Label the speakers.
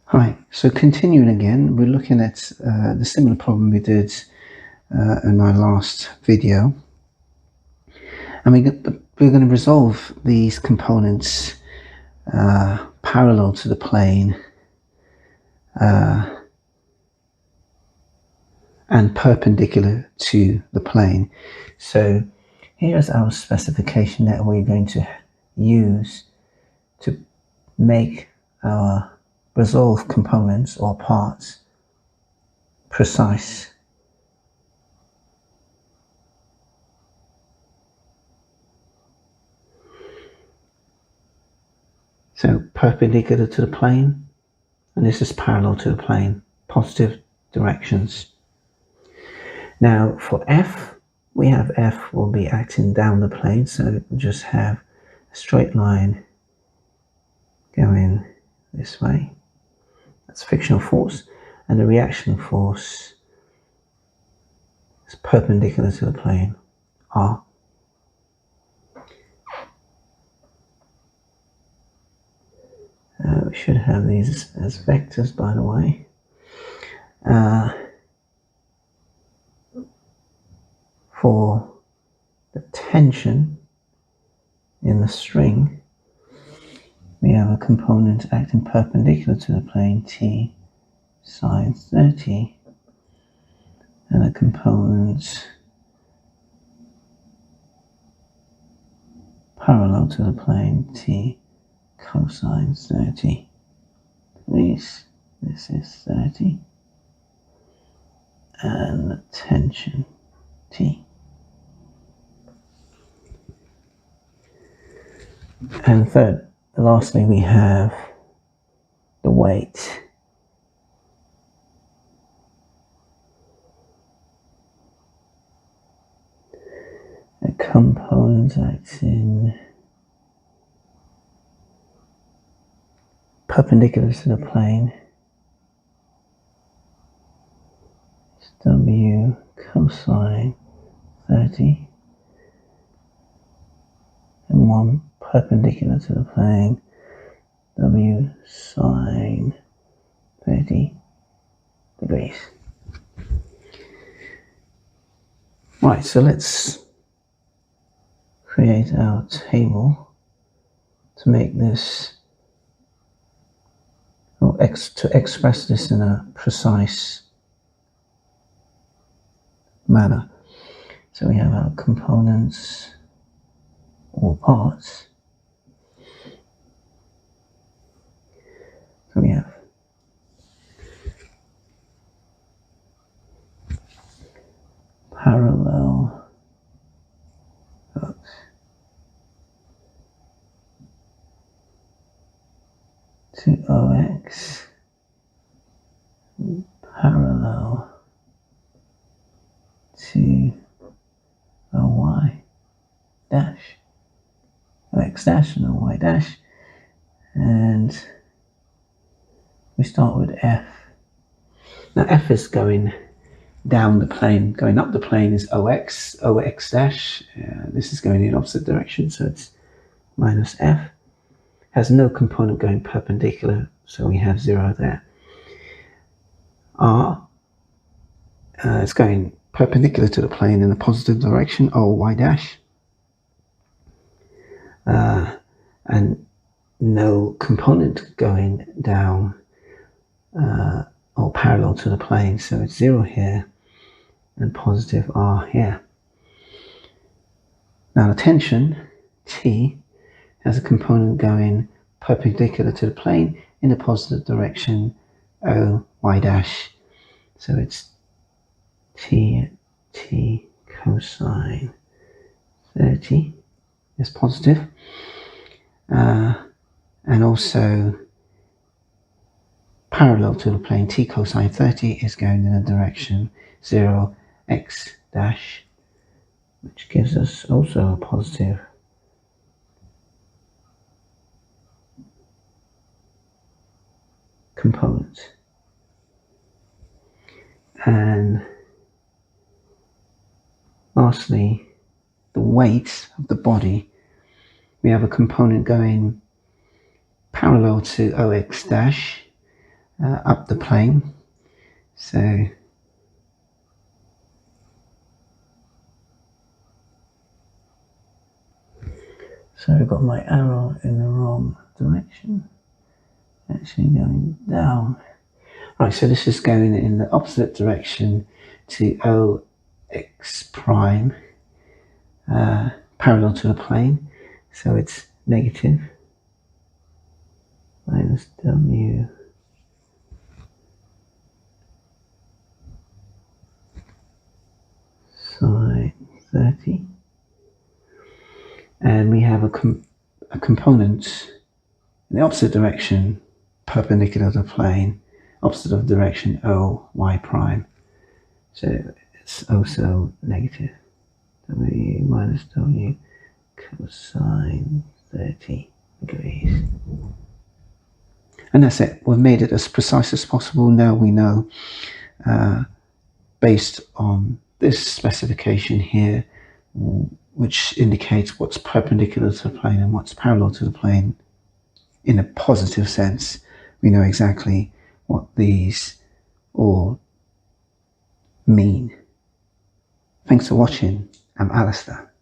Speaker 1: Hi, so continuing again, we're looking at the similar problem we did in our last video. And we're going to resolve these components parallel to the plane and perpendicular to the plane. So here's our specification that we're going to use to make our resolved components or parts precise. So perpendicular to the plane, and this is parallel to the plane, positive directions. Now for F, we have F will be acting down the plane, so we'll just have a straight line going this way. That's frictional force, and the reaction force is perpendicular to the plane, R. We should have these as vectors, by the way. For the tension in the string, we have a component acting perpendicular to the plane, T sine 30, and a component parallel to the plane, T cosine 30 degrees. This is 30, and the tension, T. And third, lastly, we have the weight. A component acting perpendicular to the plane, it's W cosine 30, and one perpendicular to the plane, W sine 30 degrees. Right, so let's create our table to make this, or to express this in a precise manner. So we have our components or parts. So we have parallel to OX, parallel to OY dash, OX dash and OY dash, and we start with F. Now F is going down the plane. Going up the plane is OX, OX dash. This is going in opposite direction, so it's minus F. Has no component going perpendicular, so we have 0 there. R is going perpendicular to the plane in the positive direction, OY dash. And no component going down or parallel to the plane, so it's 0 here and positive R here. Now the tension, T, has a component going perpendicular to the plane in the positive direction, OY dash. So it's T cosine 30 is positive. And also parallel to the plane, T cosine 30 is going in the direction 0 x dash, which gives us also a positive component. And lastly, the weight of the body, we have a component going parallel to OX dash, up the plane. So I've got my arrow in the wrong direction. Actually going down. Right, so this is going in the opposite direction to OX prime, parallel to the plane. So it's negative minus W sine 30. And we have a component in the opposite direction, perpendicular to the plane, opposite of direction OY prime. So it's also negative. W minus W cosine 30 degrees. And that's it. We've made it as precise as possible. Now we know, based on this specification here, which indicates what's perpendicular to the plane and what's parallel to the plane in a positive sense, we know exactly what these all mean. Thanks for watching. I'm Alistair.